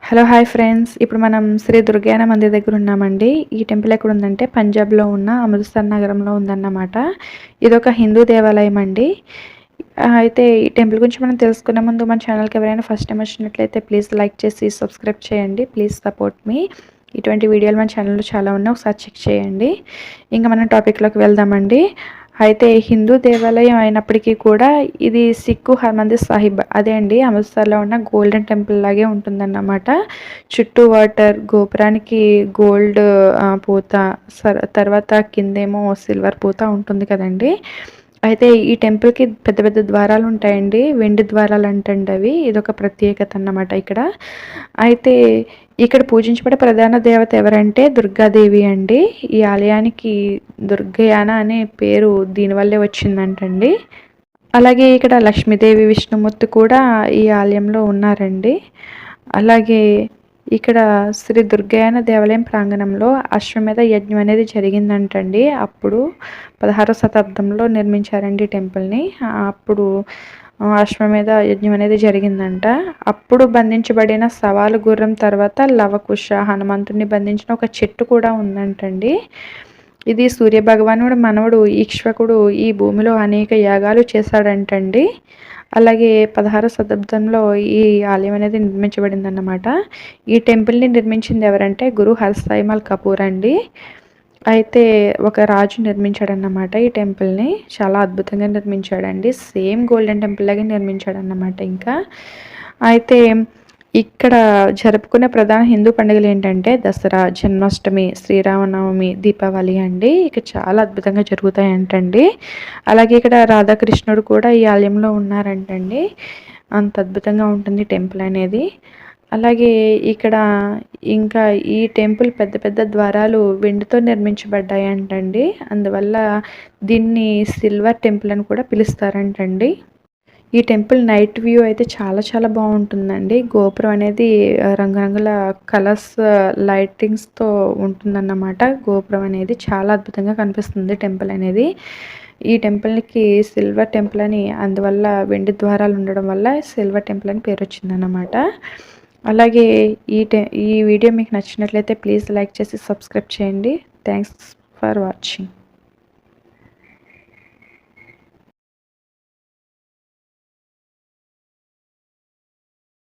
Hello hi friends, ఇప్పుడు మనం శ్రీ దుర్గాయన మందిర్ దగ్గర ఉన్నామండి. ఈ టెంపుల్ ఎక్కడ ఉందంటే పంజాబ్లో ఉన్న అమృత్సర్ నగరంలో ఉందన్నమాట. ఇదొక హిందూ దేవాలయం అండి. అయితే ఈ టెంపుల్ గురించి మనం తెలుసుకునే ముందు మన ఛానల్కి ఎవరైనా ఫస్ట్ టైం వచ్చినట్లయితే ప్లీజ్ లైక్ చేసి సబ్స్క్రైబ్ చేయండి. ప్లీజ్ సపోర్ట్ మీ. ఇటువంటి వీడియోలు మన ఛానల్లో చాలా ఉన్నాయి, ఒకసారి చెక్ చేయండి. ఇంకా మనం టాపిక్లోకి వెళ్దామండి. అయితే హిందూ దేవాలయం అయినప్పటికీ కూడా ఇది సిక్కు హర్మందిర్ సాహిబ్ అదే అండి, అమృత్సర్లో ఉన్న గోల్డెన్ టెంపుల్ లాగే ఉంటుందన్నమాట. చుట్టూ వాటర్, గోపురానికి గోల్డ్ పూత, తర్వాత కిందేమో సిల్వర్ పూత ఉంటుంది కదండి. అయితే ఈ టెంపుల్కి పెద్ద పెద్ద ద్వారాలు ఉంటాయండి, వెండి ద్వారాలు అంటండి అవి. ఇదొక ప్రత్యేకత అన్నమాట ఇక్కడ. అయితే ఇక్కడ పూజించబడే ప్రధాన దేవత ఎవరంటే దుర్గాదేవి అండి. ఈ ఆలయానికి దుర్గయాన అనే పేరు దీనివల్లే వచ్చిందంటండి. అలాగే ఇక్కడ లక్ష్మీదేవి, విష్ణుమూర్తి కూడా ఈ ఆలయంలో ఉన్నారండి. అలాగే ఇక్కడ శ్రీ దుర్గయాన దేవాలయం ప్రాంగణంలో అశ్వమేధ యజ్ఞం అనేది జరిగిందంటండి. అప్పుడు 16వ శతాబ్దంలో నిర్మించారండి టెంపుల్ని. అప్పుడు అశ్వమేధ యజ్ఞం అనేది జరిగిందంట. అప్పుడు బంధించబడిన సవాలు గుర్రం తర్వాత లవకుశ హనుమంతుడిని బంధించిన ఒక చెట్టు కూడా ఉందంటండి. ఇది సూర్యభగవానుడు మనవడు ఈక్ష్వకుడు ఈ భూమిలో అనేక యాగాలు చేశాడంటండి. అలాగే 16వ శతాబ్దంలో ఈ ఆలయం అనేది నిర్మించబడింది అన్నమాట. ఈ టెంపుల్ని నిర్మించింది ఎవరంటే గురు హర్సైమల్ కపూర్ అండి. అయితే ఒక రాజు నిర్మించాడన్నమాట ఈ టెంపుల్ని. చాలా అద్భుతంగా నిర్మించాడండి, సేమ్ గోల్డెన్ టెంపుల్ లాగే నిర్మించాడన్నమాట. ఇంకా అయితే ఇక్కడ జరుపుకునే ప్రధాన హిందూ పండుగలు ఏంటంటే దసరా, జన్మాష్టమి, శ్రీరామనవమి, దీపావళి అండి. ఇక చాలా అద్భుతంగా జరుగుతాయంటండి. అలాగే ఇక్కడ రాధాకృష్ణుడు కూడా ఈ ఆలయంలో ఉన్నారంటండి. అంత అద్భుతంగా ఉంటుంది టెంపుల్ అనేది. అలాగే ఇక్కడ ఇంకా ఈ టెంపుల్ పెద్ద పెద్ద ద్వారాలు వెండితో నిర్మించబడ్డాయి అంటండి. అందువల్ల దీన్ని సిల్వర్ టెంపుల్ అని కూడా పిలుస్తారంటండి. ఈ టెంపుల్ నైట్ వ్యూ అయితే చాలా చాలా బాగుంటుందండి. గోపురం అనేది రంగురంగుల కలర్స్ లైటింగ్స్తో ఉంటుందన్నమాట. గోపురం అనేది చాలా అద్భుతంగా కనిపిస్తుంది టెంపుల్ అనేది. ఈ టెంపుల్కి సిల్వర్ టెంపుల్ అని, అందువల్ల వెండి ద్వారాలు ఉండడం వల్ల సిల్వర్ టెంపుల్ అని పేరు వచ్చిందన్నమాట. అలాగే ఈ వీడియో మీకు నచ్చినట్లయితే ప్లీజ్ లైక్ చేసి సబ్స్క్రైబ్ చేయండి. Thanks for watching.